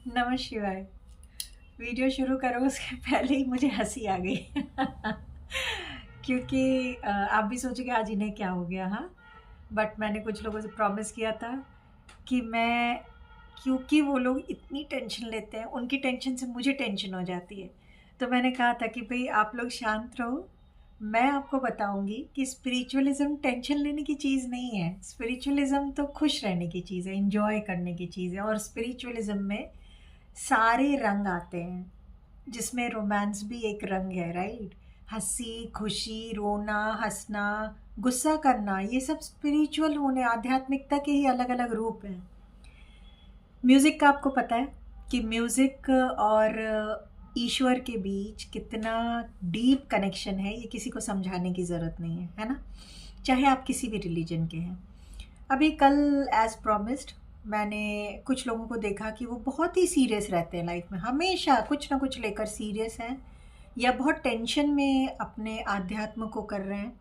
नमः शिवाय। वीडियो शुरू करो उसके पहले ही मुझे हंसी आ गई क्योंकि आप भी सोचोगे आज इन्हें क्या हो गया। हाँ, बट मैंने कुछ लोगों से प्रॉमिस किया था कि मैं, क्योंकि वो लोग इतनी टेंशन लेते हैं, उनकी टेंशन से मुझे टेंशन हो जाती है। तो मैंने कहा था कि भाई आप लोग शांत रहो, मैं आपको बताऊंगी कि स्पिरिचुअलिज्म टेंशन लेने की चीज़ नहीं है। स्पिरिचुअलिज्म तो खुश रहने की चीज़ है, इंजॉय करने की चीज़ है। और स्पिरिचुअलिज्म में सारे रंग आते हैं, जिसमें रोमांस भी एक रंग है, राइट। हंसी खुशी, रोना, हंसना, गुस्सा करना, ये सब स्पिरिचुअल होने, आध्यात्मिकता के ही अलग अलग रूप हैं। म्यूज़िक का आपको पता है कि म्यूज़िक और ईश्वर के बीच कितना डीप कनेक्शन है, ये किसी को समझाने की ज़रूरत नहीं है ना। चाहे आप किसी भी रिलीजन के हैं। अभी कल एज प्रॉमिस्ड मैंने कुछ लोगों को देखा कि वो बहुत ही सीरियस रहते हैं लाइफ में, हमेशा कुछ ना कुछ लेकर सीरियस हैं या बहुत टेंशन में अपने आध्यात्म को कर रहे हैं।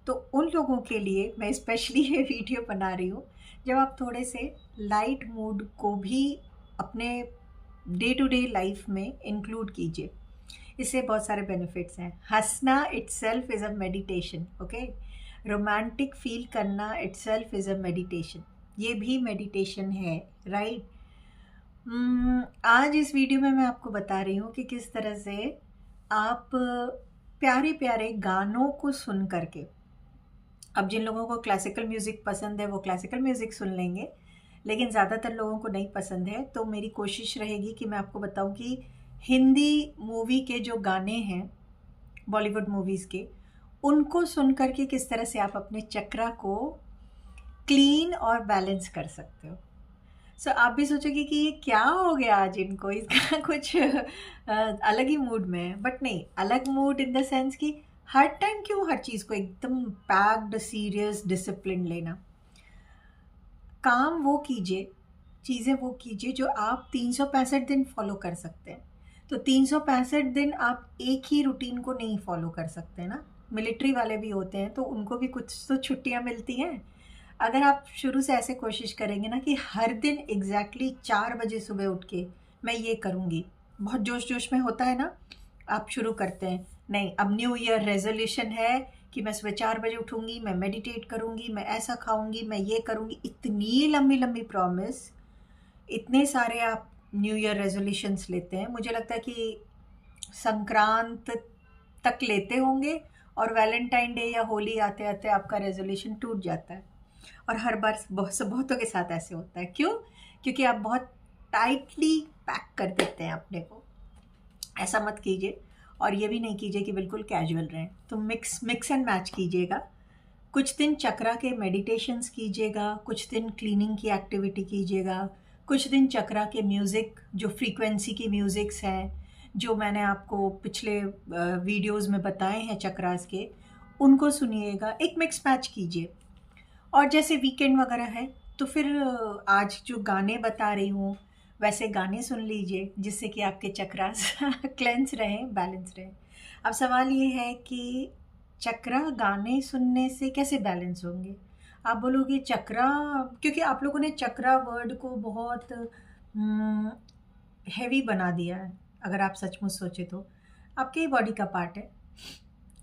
तो उन लोगों के लिए मैं स्पेशली ये वीडियो बना रही हूँ। जब आप थोड़े से लाइट मूड को भी अपने डे टू डे लाइफ में इंक्लूड कीजिए, इससे बहुत सारे बेनिफिट्स हैं। हंसना itself is a meditation, okay. Romantic feel करना इट्सेल्फ इज़ अ मेडिटेशन, ये भी मेडिटेशन है, राइट। आज इस वीडियो में मैं आपको बता रही हूँ कि किस तरह से आप प्यारे प्यारे गानों को सुन करके, अब जिन लोगों को क्लासिकल म्यूज़िक पसंद है वो क्लासिकल म्यूज़िक सुन लेंगे, लेकिन ज़्यादातर लोगों को नहीं पसंद है। तो मेरी कोशिश रहेगी कि मैं आपको बताऊं कि हिंदी मूवी के जो गाने हैं, बॉलीवुड मूवीज़ के, उनको सुन करके किस तरह से आप अपने चक्रा को क्लीन और बैलेंस कर सकते हो। सो आप भी सोचोगे कि ये क्या हो गया आज इनको, इसका कुछ अलग ही मूड में है। बट नहीं, अलग मूड इन द सेंस कि हर टाइम क्यों हर चीज़ को एकदम पैक्ड सीरियस डिसिप्लिन लेना। काम वो कीजिए, चीज़ें वो कीजिए जो आप 365 दिन फॉलो कर सकते हैं। तो 365 दिन आप एक ही रूटीन को नहीं फॉलो कर सकते ना। मिलिट्री वाले भी होते हैं तो उनको भी कुछ तो छुट्टियां मिलती हैं। अगर आप शुरू से ऐसे कोशिश करेंगे ना कि हर दिन एग्जैक्टली 4 बजे सुबह उठ के मैं ये करूँगी, बहुत जोश जोश में होता है ना, आप शुरू करते हैं, नहीं अब न्यू ईयर रेजोल्यूशन है कि मैं सुबह 4 बजे उठूंगी, मैं मेडिटेट करूंगी, मैं ऐसा खाऊंगी, मैं ये करूंगी, इतनी लंबी लंबी प्रॉमिस, इतने सारे आप न्यू ईयर रेजोल्यूशंस लेते हैं। मुझे लगता है कि संक्रांत तक लेते होंगे और वैलेंटाइन डे या होली आते आते आपका रेजोल्यूशन टूट जाता है। और हर बार बहुतों के साथ ऐसे होता है। क्यों? क्योंकि आप बहुत टाइटली पैक कर देते हैं अपने को। ऐसा मत कीजिए। और ये भी नहीं कीजिए कि बिल्कुल कैजुअल रहें। तो मिक्स एंड मैच कीजिएगा। कुछ दिन चक्रा के मेडिटेशंस कीजिएगा, कुछ दिन क्लीनिंग की एक्टिविटी कीजिएगा, कुछ दिन चक्रा के म्यूज़िक, जो फ्रीक्वेंसी की म्यूज़िक्स हैं, जो मैंने आपको पिछले वीडियोस में बताए हैं चक्रास के, उनको सुनिएगा। एक मिक्स मैच कीजिए। और जैसे वीकेंड वगैरह है तो फिर आज जो गाने बता रही हूँ वैसे गाने सुन लीजिए, जिससे कि आपके चक्रास क्लेंस रहें, बैलेंस रहें। अब सवाल ये है कि चक्रा गाने सुनने से कैसे बैलेंस होंगे। आप बोलोगे चक्रा, क्योंकि आप लोगों ने चक्रा वर्ड को बहुत हैवी बना दिया है। अगर आप सचमुच सोचे तो आपके ही बॉडी का पार्ट है,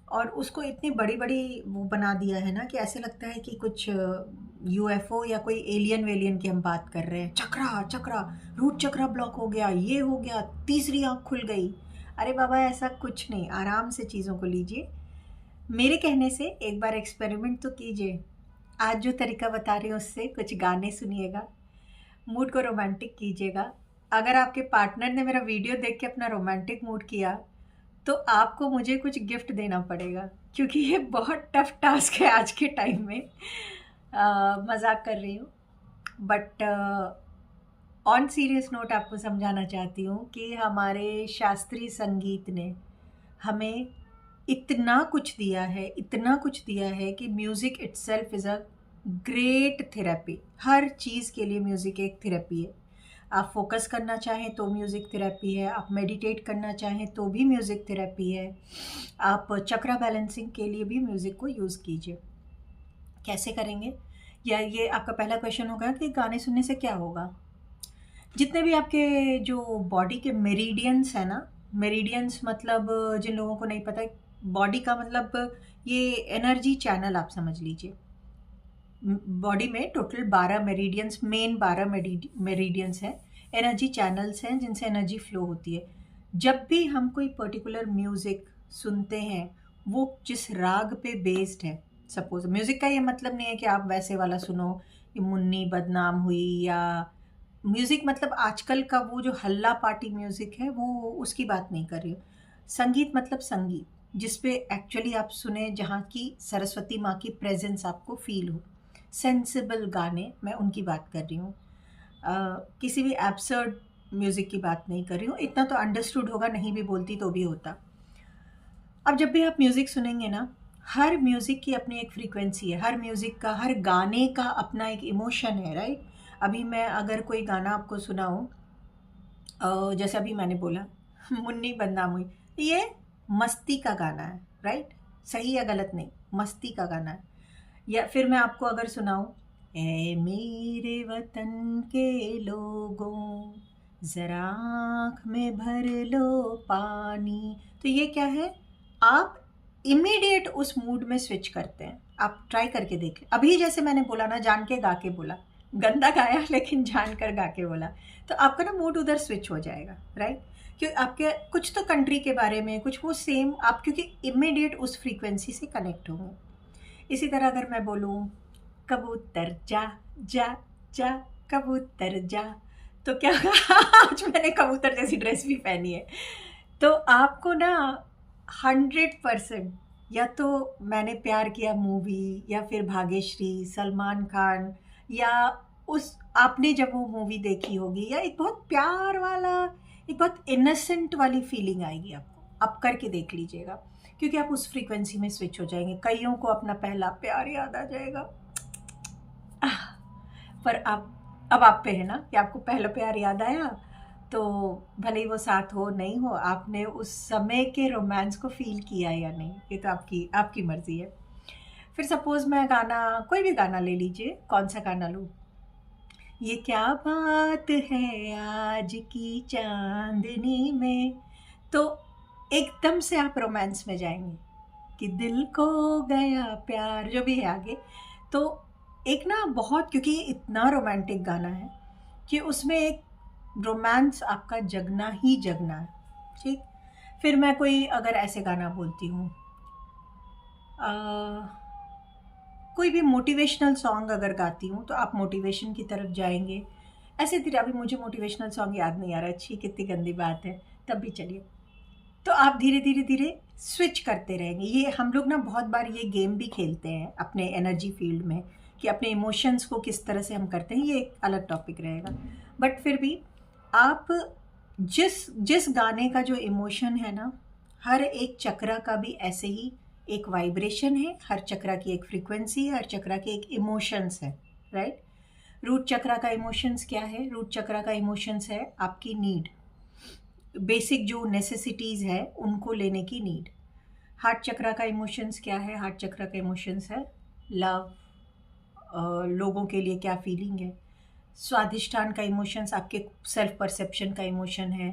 और उसको इतनी बड़ी बड़ी वो बना दिया है ना कि ऐसे लगता है कि कुछ यूएफओ या कोई एलियन वेलियन की हम बात कर रहे हैं। चक्रा चक्रा, रूट चक्रा ब्लॉक हो गया, ये हो गया, तीसरी आंख खुल गई। अरे बाबा, ऐसा कुछ नहीं, आराम से चीज़ों को लीजिए। मेरे कहने से एक बार एक्सपेरिमेंट तो कीजिए। आज जो तरीका बता रही हूँ उससे कुछ गाने सुनिएगा, मूड को रोमांटिक कीजिएगा। अगर आपके पार्टनर ने मेरा वीडियो देख के अपना रोमांटिक मूड किया तो आपको मुझे कुछ गिफ्ट देना पड़ेगा, क्योंकि ये बहुत टफ टास्क है आज के टाइम में। मजाक कर रही हूँ, बट ऑन सीरियस नोट आपको समझाना चाहती हूँ कि हमारे शास्त्रीय संगीत ने हमें इतना कुछ दिया है, इतना कुछ दिया है कि music itself is a great therapy. हर चीज़ के लिए म्यूज़िक एक थेरेपी है। आप फोकस करना चाहें तो म्यूज़िक थेरेपी है, आप मेडिटेट करना चाहें तो भी म्यूज़िक थेरेपी है, आप चक्रा बैलेंसिंग के लिए भी म्यूज़िक को यूज़ कीजिए। कैसे करेंगे? या ये आपका पहला क्वेश्चन होगा कि गाने सुनने से क्या होगा। जितने भी आपके जो बॉडी के मेरिडियंस है ना, मेरिडियंस मतलब जिन लोगों को नहीं पता, बॉडी का मतलब ये एनर्जी चैनल आप समझ लीजिए। बॉडी में टोटल 12 मेरिडियंस, मेन 12 मेरिडियंस हैं, एनर्जी चैनल्स हैं जिनसे एनर्जी फ्लो होती है। जब भी हम कोई पर्टिकुलर म्यूज़िक सुनते हैं, वो जिस राग पे बेस्ड है, सपोज म्यूज़िक का ये मतलब नहीं है कि आप वैसे वाला सुनो, ये मुन्नी बदनाम हुई, या म्यूज़िक मतलब आजकल का वो जो हल्ला पार्टी म्यूज़िक है, वो उसकी बात नहीं कर रही हूँ। संगीत मतलब संगीत जिस पे एक्चुअली आप सुने, जहाँ की सरस्वती माँ की प्रेजेंस आपको फील हो। सेंसिबल गाने, मैं उनकी बात कर रही हूँ। किसी भी एब्सर्ड म्यूज़िक की बात नहीं कर रही हूँ। इतना तो अंडरस्टूड होगा, नहीं भी बोलती तो भी होता। अब जब भी आप म्यूज़िक सुनेंगे ना, हर म्यूज़िक की अपनी एक फ्रीक्वेंसी है, हर म्यूज़िक का, हर गाने का अपना एक इमोशन है, राइट? अभी मैं अगर कोई गाना आपको सुनाऊँ, जैसे अभी मैंने बोला मुन्नी बदनाम हुई, ये मस्ती का गाना है, राइट? सही या गलत नहीं, मस्ती का गाना है। या फिर मैं आपको अगर सुनाऊँ, ए मेरे वतन के लोगों, ज़रा आँख में भर लो पानी, तो ये क्या है? आप इमीडिएट उस मूड में स्विच करते हैं। आप ट्राई करके देखें। अभी जैसे मैंने बोला ना, जान के गा के बोला, गंदा गाया लेकिन जान कर गा के बोला, तो आपका ना मूड उधर स्विच हो जाएगा, राइट? क्योंकि आपके कुछ तो कंट्री के बारे में कुछ वो सेम आप, क्योंकि इमीडिएट उस फ्रीक्वेंसी से कनेक्ट होंगे। इसी तरह अगर मैं बोलूँ, कबूतर जा जा जा, कबूतर जा, तो क्या आज मैंने कबूतर जैसी ड्रेस भी पहनी है, तो आपको ना 100%, या तो मैंने प्यार किया मूवी, या फिर भाग्यश्री, सलमान खान, या उस आपने जब वो मूवी देखी होगी, या एक बहुत प्यार वाला, एक बहुत इनोसेंट वाली फीलिंग आएगी आपको। आप करके देख लीजिएगा, क्योंकि आप उस फ्रीक्वेंसी में स्विच हो जाएंगे। कईयों को अपना पहला प्यार याद आ जाएगा। आह, पर अब आप पे है ना कि आपको पहला प्यार याद आया, तो भले ही वो साथ हो नहीं हो, आपने उस समय के रोमांस को फील किया या नहीं, ये तो आपकी आपकी मर्जी है। फिर सपोज मैं गाना, कोई भी गाना ले लीजिए, कौन सा गाना लूँ? ये क्या बात है आज की चांदनी में, तो एकदम से आप रोमांस में जाएंगे कि दिल को गया प्यार, जो भी है आगे। तो एक ना बहुत, क्योंकि ये इतना रोमांटिक गाना है कि उसमें एक रोमांस आपका जगना ही जगना है, ठीक? फिर मैं कोई अगर ऐसे गाना बोलती हूँ, कोई भी मोटिवेशनल सॉन्ग अगर गाती हूँ, तो आप मोटिवेशन की तरफ जाएंगे। ऐसे धीरे, अभी मुझे मोटिवेशनल सॉन्ग याद नहीं आ रहा है, छी कितनी गंदी बात है, तब भी चलिए। तो आप धीरे धीरे धीरे स्विच करते रहेंगे। ये हम लोग ना बहुत बार ये गेम भी खेलते हैं अपने एनर्जी फील्ड में, कि अपने इमोशंस को किस तरह से हम करते हैं, ये एक अलग टॉपिक रहेगा। बट फिर भी आप जिस जिस गाने का जो इमोशन है ना, हर एक चक्रा का भी ऐसे ही एक वाइब्रेशन है, हर चक्रा की एक फ्रीक्वेंसी है, हर चक्रा के एक इमोशंस है, राइट? रूट चक्रा का इमोशंस क्या है? रूट चक्रा का इमोशंस है आपकी नीड, बेसिक जो नेसेसिटीज़ है उनको लेने की नीड। हार्ट चक्रा का इमोशंस क्या है? हार्ट चक्रा का इमोशंस है लव, लोगों के लिए क्या फीलिंग है। स्वाधिष्ठान का इमोशंस आपके सेल्फ परसेप्शन का इमोशन है।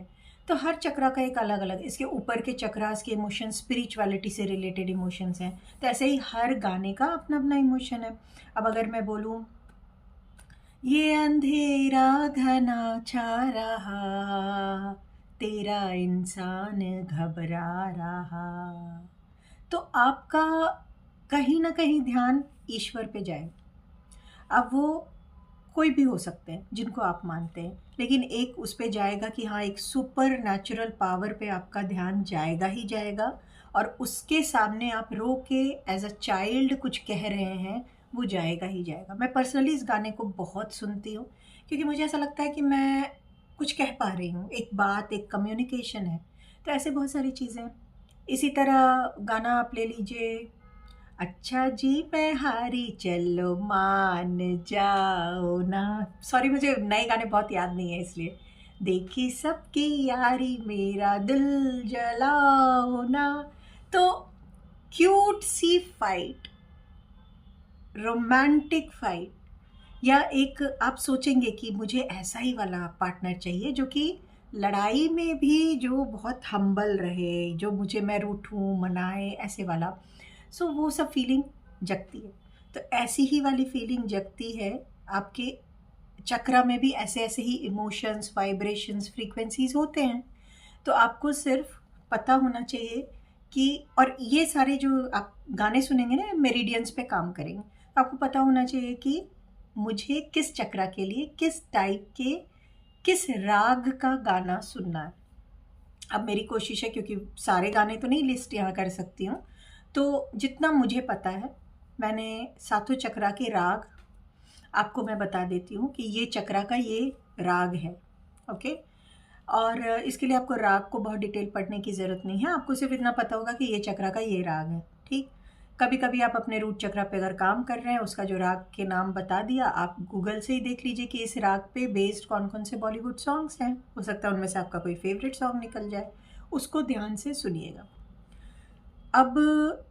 तो हर चक्रा का एक अलग अलग, इसके ऊपर के चक्रास के इमोशंस स्पिरिचुअलिटी से रिलेटेड इमोशंस हैं। तो ऐसे ही हर गाने का अपना अपना इमोशन है। अब अगर मैं बोलूँ, ये अंधेरा घना छा रहा, तेरा इंसान घबरा रहा, तो आपका कहीं ना कहीं ध्यान ईश्वर पे जाए। अब वो कोई भी हो सकते हैं जिनको आप मानते हैं, लेकिन एक उस पे जाएगा कि हाँ, एक सुपर नेचुरल पावर पे आपका ध्यान जाएगा ही जाएगा, और उसके सामने आप रो के एज अ चाइल्ड कुछ कह रहे हैं, वो जाएगा ही जाएगा। मैं पर्सनली इस गाने को बहुत सुनती हूँ, क्योंकि मुझे ऐसा लगता है कि मैं कुछ कह पा रही हूँ, एक बात, एक कम्युनिकेशन है। तो ऐसे बहुत सारी चीज़ें। इसी तरह गाना आप ले लीजिए, अच्छा जी मैं हारी चलो मान जाओ ना, सॉरी मुझे नए गाने बहुत याद नहीं है इसलिए, देखी सबकी यारी मेरा दिल जलाओ ना। तो क्यूट सी फाइट, रोमांटिक फाइट, या एक आप सोचेंगे कि मुझे ऐसा ही वाला पार्टनर चाहिए जो कि लड़ाई में भी जो बहुत हम्बल रहे, जो मुझे मैं रूठूँ, मनाए, ऐसे वाला। सो वो सब फीलिंग जगती है। तो ऐसी ही वाली फीलिंग जगती है आपके चक्रा में भी, ऐसे-ऐसे ही इमोशंस, वाइब्रेशंस, फ्रीक्वेंसीज़ होते हैं। तो आपको सिर्फ़ पता होना चाहिए कि और ये सारे जो आप गाने सुनेंगे ना, मेरिडियंस पे काम करेंगे। तो आपको पता होना चाहिए कि मुझे किस चक्रा के लिए, किस टाइप के, किस राग का गाना सुनना है। अब मेरी कोशिश है, क्योंकि सारे गाने तो नहीं लिस्ट यहाँ कर सकती हूँ, तो जितना मुझे पता है, मैंने सातों चक्रा के राग आपको मैं बता देती हूँ कि ये चक्रा का ये राग है, ओके? और इसके लिए आपको राग को बहुत डिटेल पढ़ने की ज़रूरत नहीं है, आपको सिर्फ इतना पता होगा कि ये चक्रा का ये राग है, ठीक? कभी कभी आप अपने रूट चक्रा पे अगर काम कर रहे हैं, उसका जो राग के नाम बता दिया, आप गूगल से ही देख लीजिए कि इस राग पे बेस्ड कौन कौन से बॉलीवुड सॉन्ग्स हैं। हो सकता है उनमें से आपका कोई फेवरेट सॉन्ग निकल जाए, उसको ध्यान से सुनिएगा। अब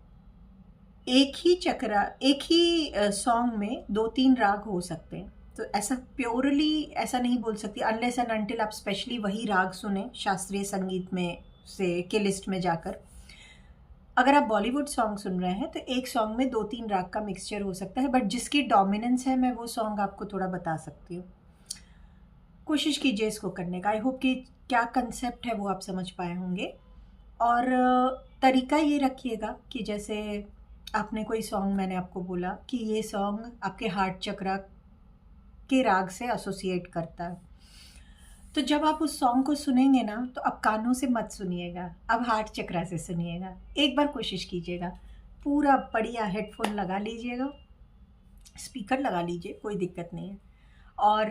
एक ही चक्रा, एक ही सॉन्ग में 2-3 राग हो सकते हैं, तो ऐसा प्योरली ऐसा नहीं बोल सकती अनलेस एंड अनटिल आप स्पेशली वही राग सुने शास्त्रीय संगीत में से के लिस्ट में जाकर। अगर आप बॉलीवुड सॉन्ग सुन रहे हैं तो एक सॉन्ग में 2-3 राग का मिक्सचर हो सकता है, बट जिसकी डोमिनेंस है मैं वो सॉन्ग आपको थोड़ा बता सकती हूँ। कोशिश कीजिए इसको करने का। आई होप कि क्या कंसेप्ट है वो आप समझ पाए होंगे। और तरीका ये रखिएगा कि जैसे आपने कोई सॉन्ग, मैंने आपको बोला कि ये सॉन्ग आपके हार्ट चक्रा के राग से एसोसिएट करता है, तो जब आप उस सॉन्ग को सुनेंगे ना, तो आप कानों से मत सुनिएगा, अब हार्ट चक्रा से सुनिएगा। एक बार कोशिश कीजिएगा, पूरा बढ़िया हेडफोन लगा लीजिएगा, स्पीकर लगा लीजिए, कोई दिक्कत नहीं है, और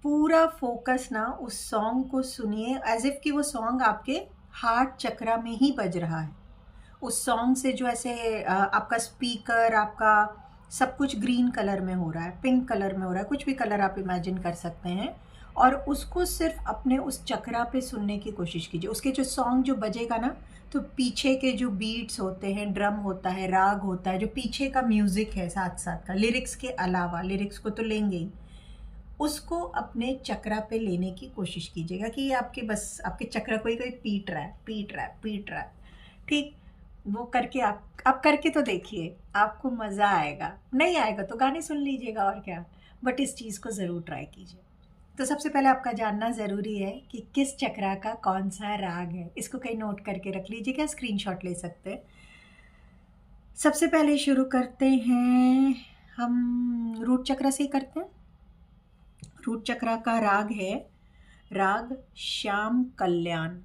पूरा फोकस ना उस सॉन्ग को सुनिए एज इफ़ कि वो सॉन्ग आपके हार्ट चक्रा में ही बज रहा है। उस सॉन्ग से जो ऐसे आपका स्पीकर, आपका सब कुछ ग्रीन कलर में हो रहा है, पिंक कलर में हो रहा है, कुछ भी कलर आप इमेजिन कर सकते हैं, और उसको सिर्फ अपने उस चक्रा पे सुनने की कोशिश कीजिए। उसके जो सॉन्ग जो बजेगा ना, तो पीछे के जो बीट्स होते हैं, ड्रम होता है, राग होता है, जो पीछे का म्यूज़िक है साथ साथ का, लिरिक्स के अलावा, लिरिक्स को तो लेंगे ही, उसको अपने चक्रा पे लेने की कोशिश कीजिएगा कि ये आपके बस आपके चक्रा कोई कोई पीट रहा है, पीट रहा है, पीट रहा है, ठीक? वो करके आप करके तो देखिए, आपको मज़ा आएगा। नहीं आएगा तो गाने सुन लीजिएगा, और क्या, बट इस चीज़ को ज़रूर ट्राई कीजिए। तो सबसे पहले आपका जानना ज़रूरी है कि किस चक्रा का कौन सा राग है। इसको कहीं नोट करके रख लीजिएगा, स्क्रीनशॉट ले सकते हैं। सबसे पहले शुरू करते हैं, हम रूट चक्रा से ही करते हैं। रूट चक्रा का राग है राग श्याम कल्याण।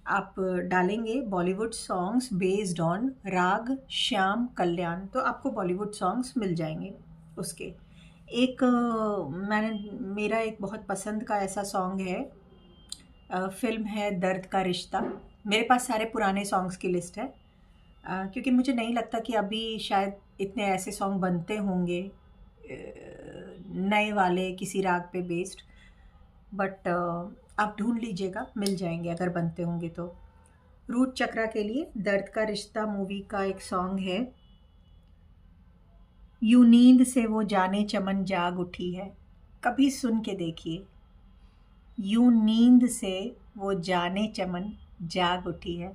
आप डालेंगे बॉलीवुड सॉन्ग्स बेस्ड ऑन राग श्याम कल्याण, तो आपको बॉलीवुड सॉन्ग्स मिल जाएंगे उसके। एक मेरा एक बहुत पसंद का ऐसा सॉन्ग है, फिल्म है दर्द का रिश्ता। मेरे पास सारे पुराने सॉन्ग्स की लिस्ट है, क्योंकि मुझे नहीं लगता कि अभी शायद इतने ऐसे सॉन्ग बनते होंगे नए वाले किसी राग पे बेस्ड, बट आप ढूंढ लीजिएगा, मिल जाएंगे अगर बनते होंगे तो। रूट चक्रा के लिए दर्द का रिश्ता मूवी का एक सॉन्ग है, यूं नींद से वो जाने चमन जाग उठी है। कभी सुन के देखिए, यूं नींद से वो जाने चमन जाग उठी है।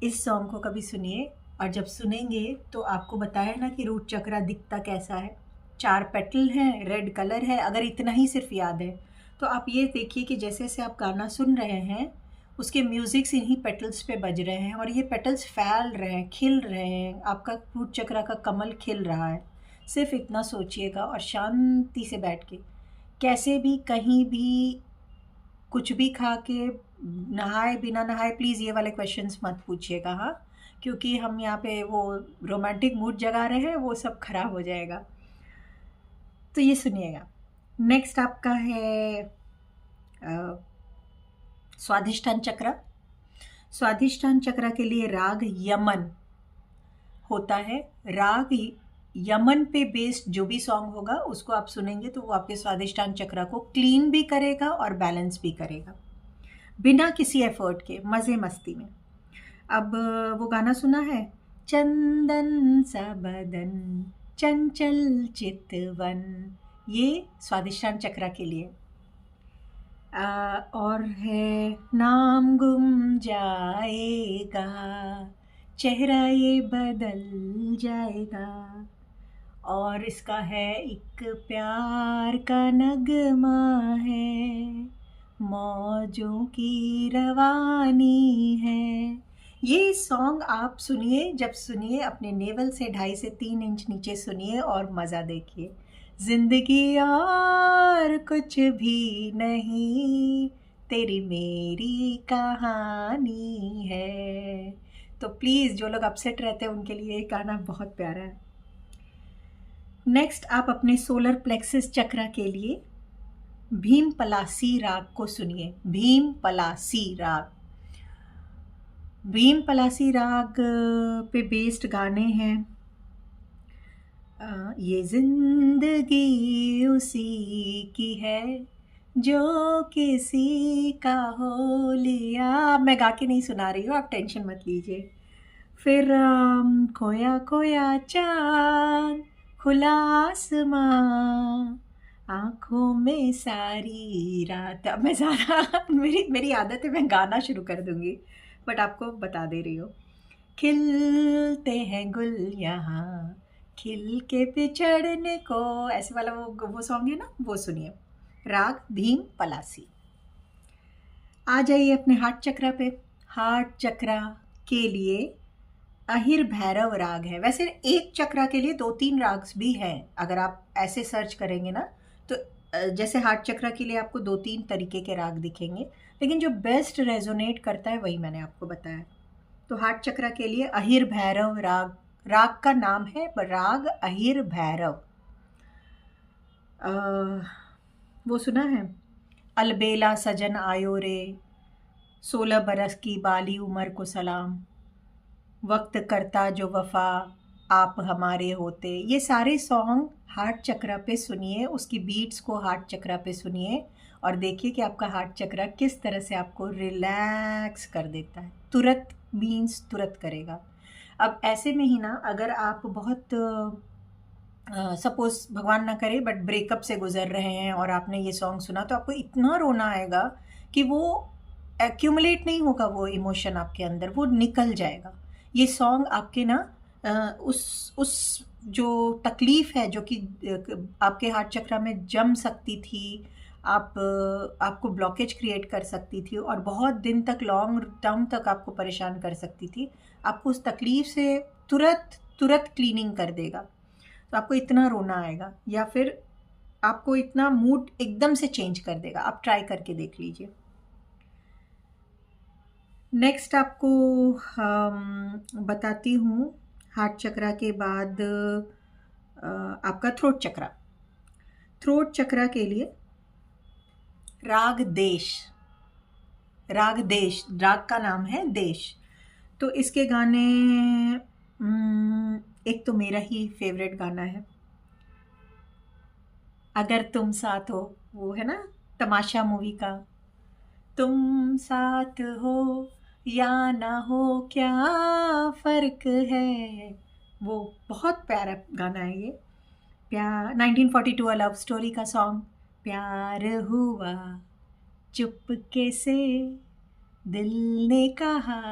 इस सॉन्ग को कभी सुनिए, और जब सुनेंगे तो आपको बताया ना कि रूट चक्रा दिखता कैसा है। 4 पेटल हैं, रेड कलर है, अगर इतना ही सिर्फ याद है तो आप ये देखिए कि जैसे जैसे आप गाना सुन रहे हैं, उसके म्यूज़िक्स इन्हीं पेटल्स पे बज रहे हैं, और ये पेटल्स फैल रहे हैं, खिल रहे हैं, आपका रूट चक्रा का कमल खिल रहा है। सिर्फ इतना सोचिएगा, और शांति से बैठ के, कैसे भी, कहीं भी, कुछ भी खा के, नहाए बिना नहाए, प्लीज़ ये वाले क्वेश्चंस मत पूछिएगा, हाँ, क्योंकि हम यहाँ पे वो रोमांटिक मूड जगा रहे हैं, वो सब खराब हो जाएगा। तो ये सुनिएगा। नेक्स्ट आपका है स्वाधिष्ठान चक्र। स्वाधिष्ठान चक्र के लिए राग यमन होता है। राग यमन पे बेस्ड जो भी सॉन्ग होगा उसको आप सुनेंगे तो वो आपके स्वाधिष्ठान चक्र को क्लीन भी करेगा और बैलेंस भी करेगा, बिना किसी एफर्ट के, मज़े मस्ती में। अब वो गाना सुना है, चंदन सा बदन, चंचल चितवन, ये स्वादिष्टान चक्रा के लिए। और है नाम गुम जाएगा, चेहरा ये बदल जाएगा। और इसका है एक प्यार का नगमा है, मौजों की रवानी है। ये सॉन्ग आप सुनिए, जब सुनिए अपने नेवल से 2.5 से 3 इंच नीचे सुनिए और मज़ा देखिए। जिंदगी और कुछ भी नहीं, तेरी मेरी कहानी है। तो प्लीज़ जो लोग अपसेट रहते हैं उनके लिए ये गाना बहुत प्यारा है। नेक्स्ट आप अपने सोलर प्लेक्सस चक्रा के लिए भीम पलासी राग को सुनिए। भीम पलासी राग, भीम पलासी राग पे बेस्ड गाने हैं। ये जिंदगी उसी की है जो किसी का हो लिया। मैं गा के नहीं सुना रही हूँ, आप टेंशन मत लीजिए। फिर खोया खोया चाँद, खुला आसमां, आँखों में सारी रात। अब मैं ज़्यादा मेरी आदत है, मैं गाना शुरू कर दूँगी, बट आपको बता दे रही हूँ। खिलते हैं गुल यहाँ, खिल के बिछड़ने को, ऐसे वाला वो सॉन्ग है ना, वो सुनिए। राग भीम पलासी। आ जाइए अपने हार्ट चक्रा पे। हार्ट चक्रा के लिए अहिर भैरव राग है। वैसे एक चक्रा के लिए 2-3 राग्स भी हैं, अगर आप ऐसे सर्च करेंगे ना तो जैसे हार्ट चक्रा के लिए आपको 2-3 तरीके के राग दिखेंगे, लेकिन जो बेस्ट रेजोनेट करता है वही मैंने आपको बताया। तो हार्ट चक्रा के लिए अहिर भैरव राग, राग का नाम है राग अहिर भैरव। वो सुना है? अलबेला सजन आयो रे, 16 बरस की बाली उम्र को सलाम, वक्त करता जो वफा आप हमारे होते। ये सारे सॉन्ग हार्ट चक्रा पे सुनिए, उसकी बीट्स को हार्ट चक्रा पे सुनिए और देखिए कि आपका हार्ट चक्रा किस तरह से आपको रिलैक्स कर देता है। तुरंत मीन्स तुरंत करेगा। अब ऐसे में ही ना, अगर आप बहुत सपोज भगवान ना करे बट ब्रेकअप से गुजर रहे हैं और आपने ये सॉन्ग सुना, तो आपको इतना रोना आएगा कि वो एक्यूमुलेट नहीं होगा, वो इमोशन आपके अंदर, वो निकल जाएगा। ये सॉन्ग आपके ना उस जो तकलीफ़ है जो कि आपके हार्ट चक्रा में जम सकती थी, आपको ब्लॉकेज क्रिएट कर सकती थी और बहुत दिन तक, लॉन्ग टर्म तक आपको परेशान कर सकती थी, आपको उस तकलीफ़ से तुरंत क्लीनिंग कर देगा। तो आपको इतना रोना आएगा या फिर आपको इतना मूड एकदम से चेंज कर देगा। आप ट्राई करके देख लीजिए। नेक्स्ट आपको बताती हूँ हार्ट चक्रा के बाद आपका थ्रोट चक्रा। थ्रोट चक्रा के लिए राग देश, राग देश, राग का नाम है देश। तो इसके गाने, एक तो मेरा ही फेवरेट गाना है अगर तुम साथ हो, वो है ना तमाशा मूवी का, तुम साथ हो या ना हो क्या फ़र्क है। वो बहुत प्यारा गाना है ये। प्यार 1942 अ लव स्टोरी का सॉन्ग। प्यार हुआ चुपके से, दिल ने कहा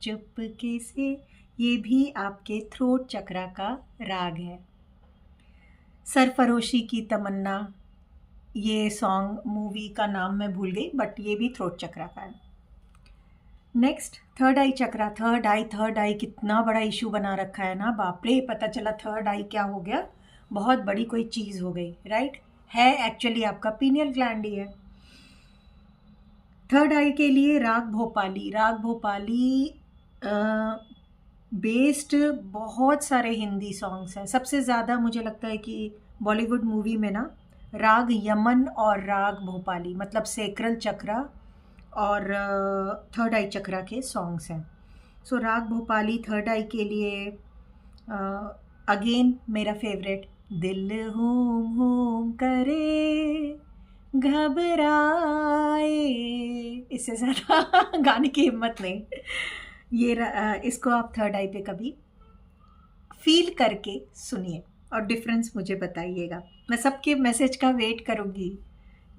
चुपके से, ये भी आपके थ्रोट चक्रा का राग है। सरफरोशी की तमन्ना, ये सॉन्ग मूवी का नाम मैं भूल गई, बट ये भी थ्रोट चक्रा का है। नेक्स्ट थर्ड आई चक्रा। थर्ड आई कितना बड़ा इशू बना रखा है ना, बाप रे। पता चला थर्ड आई क्या हो गया, बहुत बड़ी कोई चीज़ हो गई, राइट? है एक्चुअली आपका पीनियल ग्लैंड ही है। थर्ड आई के लिए राग भोपाली। राग भोपाली बेस्ड बहुत सारे हिंदी सॉन्ग्स हैं। सबसे ज़्यादा मुझे लगता है कि बॉलीवुड मूवी में ना राग यमन और राग भोपाली, मतलब सेक्रल चक्रा और थर्ड आई चक्रा के सॉन्ग्स हैं। सो राग भोपाली थर्ड आई के लिए अगेन मेरा फेवरेट, दिल हूम हूम करे घबराए। इससे ज़्यादा गाने की हिम्मत नहीं। ये इसको आप थर्ड आई पे कभी फील करके सुनिए। और डिफरेंस मुझे बताइएगा। मैं सबके मैसेज का वेट करूँगी,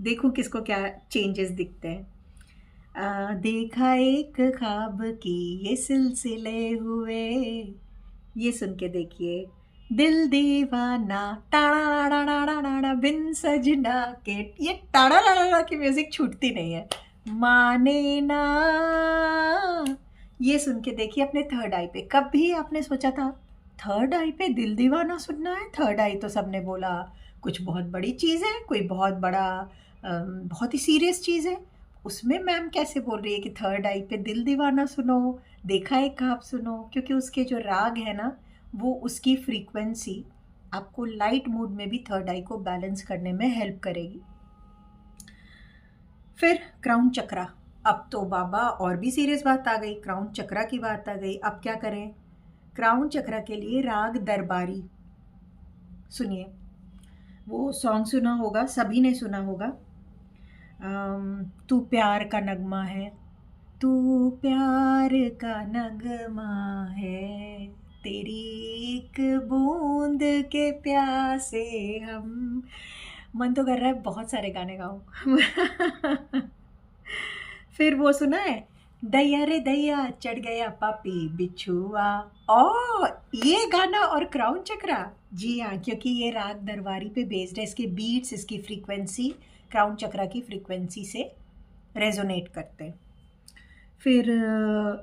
देखूँ किसको क्या चेंजेस दिखते हैं। देखा एक ख्वाब की ये सिलसिले हुए, ये सुन के देखिए। दिल दीवाना टाड़ा बिन सजना के, ये टाड़ा की म्यूजिक छूटती नहीं है। माने ना, ये सुन के देखिए अपने थर्ड आई पे। कभी आपने सोचा था थर्ड आई पे दिल दीवाना सुनना है? थर्ड आई तो सबने बोला कुछ बहुत बड़ी चीज़ है, कोई बहुत बड़ा बहुत ही सीरियस चीज़ है। उसमें मैम कैसे बोल रही है कि थर्ड आई पे दिल दीवाना सुनो, देखा एक ख्वाब सुनो? क्योंकि उसके जो राग है ना, वो उसकी फ्रीक्वेंसी आपको लाइट मूड में भी थर्ड आई को बैलेंस करने में हेल्प करेगी। फिर क्राउन चक्रा। अब तो बाबा और भी सीरियस बात आ गई, क्राउन चक्रा की बात आ गई। अब क्या करें? क्राउन चक्रा के लिए राग दरबारी सुनिए। वो सॉन्ग सुना होगा, सभी ने सुना होगा। तू प्यार का नगमा है, तू प्यार का नगमा है, तेरी एक बूंद के प्यासे हम। मन तो कर रहा है बहुत सारे गाने गाऊं। फिर वो सुना है, दैया रे दैया चढ़ गया पापी बिछुआ। ओ, ये गाना और क्राउन चक्रा, जी हाँ, क्योंकि ये राग दरबारी पे बेस्ड है। इसके बीट्स, इसकी फ्रीक्वेंसी क्राउन चक्रा की फ्रीक्वेंसी से रेजोनेट करते हैं। फिर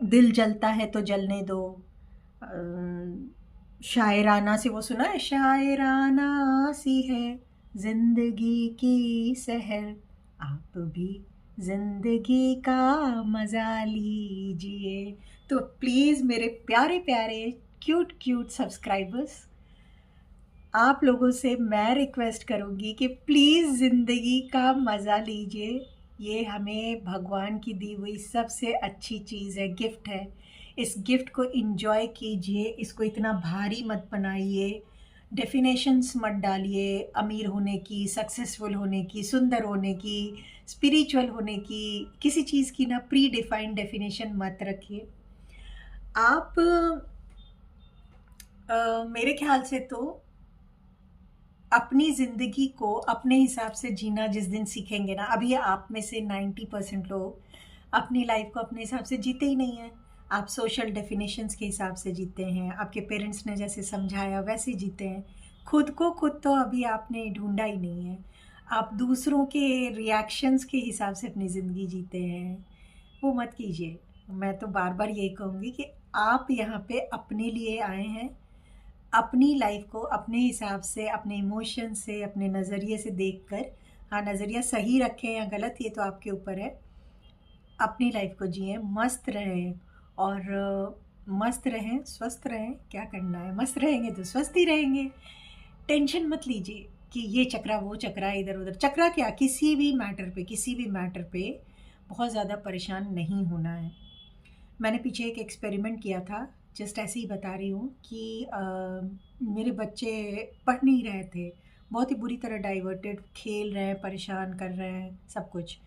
दिल जलता है तो जलने दो। शायराना से वो सुना है, शायराना सी है जिंदगी की सहर, आप भी जिंदगी का मज़ा लीजिए। तो प्लीज़ मेरे प्यारे प्यारे क्यूट क्यूट सब्सक्राइबर्स, आप लोगों से मैं रिक्वेस्ट करूँगी कि प्लीज़ ज़िंदगी का मज़ा लीजिए। ये हमें भगवान की दी हुई सबसे अच्छी चीज़ है, गिफ्ट है। इस गिफ्ट को एंजॉय कीजिए, इसको इतना भारी मत बनाइए, डेफिनेशंस मत डालिए अमीर होने की, सक्सेसफुल होने की, सुंदर होने की, स्पिरिचुअल होने की। किसी चीज़ की ना प्री डिफाइंड डेफिनेशन मत रखिए। आप मेरे ख्याल से तो अपनी ज़िंदगी को अपने हिसाब से जीना जिस दिन सीखेंगे ना, अभी आप में से 90% लोग अपनी लाइफ को अपने हिसाब से जीते ही नहीं हैं। आप सोशल डेफिनेशंस के हिसाब से जीते हैं, आपके पेरेंट्स ने जैसे समझाया वैसे जीते हैं। खुद को खुद तो अभी आपने ढूंढा ही नहीं है। आप दूसरों के रिएक्शंस के हिसाब से अपनी ज़िंदगी जीते हैं, वो मत कीजिए। मैं तो बार बार यही कहूँगी कि आप यहाँ पे अपने लिए आए हैं। अपनी लाइफ को अपने हिसाब से, अपने इमोशन से, अपने नज़रिए से देखकर, हाँ, नज़रिया सही रखें या गलत ये तो आपके ऊपर है, अपनी लाइफ को जिएं, मस्त रहें। और मस्त रहें, स्वस्थ रहें, क्या करना है, मस्त रहेंगे तो स्वस्थ ही रहेंगे। टेंशन मत लीजिए कि ये चक्रा वो चक्रा, इधर उधर चक्रा, क्या किसी भी मैटर पे, किसी भी मैटर पे बहुत ज़्यादा परेशान नहीं होना है। मैंने पीछे एक एक्सपेरिमेंट किया था, जस्ट ऐसे ही बता रही हूँ कि मेरे बच्चे पढ़ नहीं रहे थे, बहुत ही बुरी तरह डाइवर्टेड, खेल रहे हैं, परेशान कर रहे हैं, सब कुछ।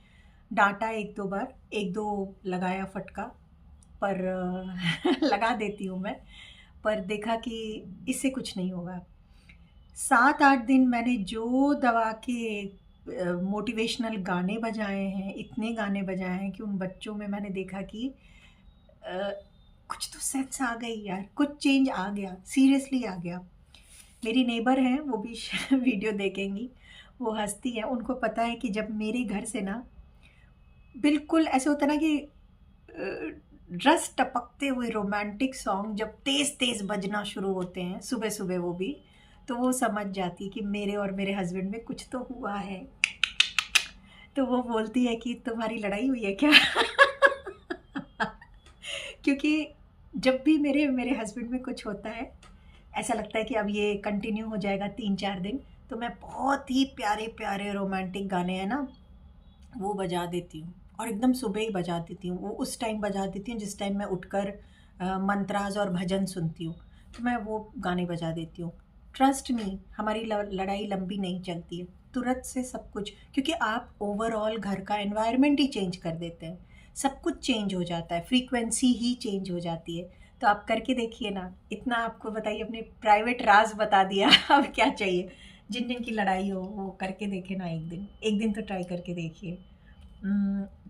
डांटा एक दो बार, एक दो लगाया फटका, पर लगा देती हूँ मैं, पर देखा कि इससे कुछ नहीं होगा। 7-8 दिन मैंने जो दवा के मोटिवेशनल गाने बजाए हैं, इतने गाने बजाए हैं कि उन बच्चों में मैंने देखा कि अ, कुछ तो सेंस आ गई यार, कुछ चेंज आ गया, सीरियसली आ गया। मेरी नेबर हैं, वो भी वीडियो देखेंगी, वो हंसती हैं। उनको पता है कि जब मेरे घर से ना बिल्कुल ऐसे होता है ना कि रस टपकते हुए रोमांटिक सॉन्ग जब तेज़ तेज़ बजना शुरू होते हैं सुबह सुबह, वो भी, तो वो समझ जाती कि मेरे और मेरे हस्बैंड में कुछ तो हुआ है। तो वो बोलती है कि तुम्हारी लड़ाई हुई है क्या? क्योंकि जब भी मेरे मेरे हस्बैंड में कुछ होता है, ऐसा लगता है कि अब ये कंटिन्यू हो जाएगा 3-4 दिन, तो मैं बहुत ही प्यारे प्यारे रोमांटिक गाने हैं ना, वो बजा देती हूँ। और एकदम सुबह ही बजा देती हूँ, वो उस टाइम बजा देती हूँ जिस टाइम मैं उठकर मंत्राज और भजन सुनती हूँ, तो मैं वो गाने बजा देती हूँ। ट्रस्ट मी, हमारी लड़ाई लंबी नहीं चलती है, तुरंत से सब कुछ, क्योंकि आप ओवरऑल घर का एनवायरनमेंट ही चेंज कर देते हैं, सब कुछ चेंज हो जाता है, फ्रीक्वेंसी ही चेंज हो जाती है। तो आप करके देखिए ना, इतना आपको बताइए, अपने प्राइवेट राज बता दिया। अब क्या चाहिए? जिन जिन की लड़ाई हो वो करके देखे ना, एक दिन तो ट्राई करके देखिए।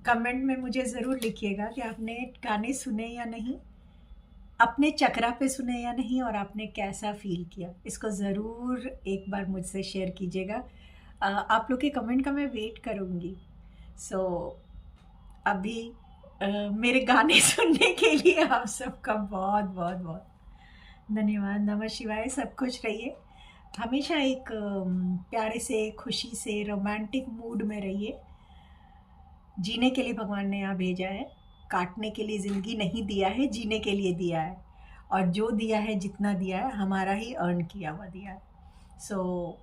कमेंट में मुझे ज़रूर लिखिएगा कि आपने गाने सुने या नहीं, अपने चकरा पे सुने या नहीं, और आपने कैसा फ़ील किया, इसको ज़रूर एक बार मुझसे शेयर कीजिएगा। आप लोग के कमेंट का मैं वेट करूँगी। सो अभी मेरे गाने सुनने के लिए आप सबका बहुत बहुत बहुत धन्यवाद। नमः शिवाय। सब खुश रहिए, हमेशा एक प्यारे से, खुशी से, रोमांटिक मूड में रहिए। जीने के लिए भगवान ने यहाँ भेजा है, काटने के लिए ज़िंदगी नहीं दिया है, जीने के लिए दिया है। और जो दिया है, जितना दिया है, हमारा ही अर्न किया हुआ दिया है। सो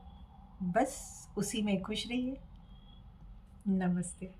बस उसी में खुश रहिए। नमस्ते।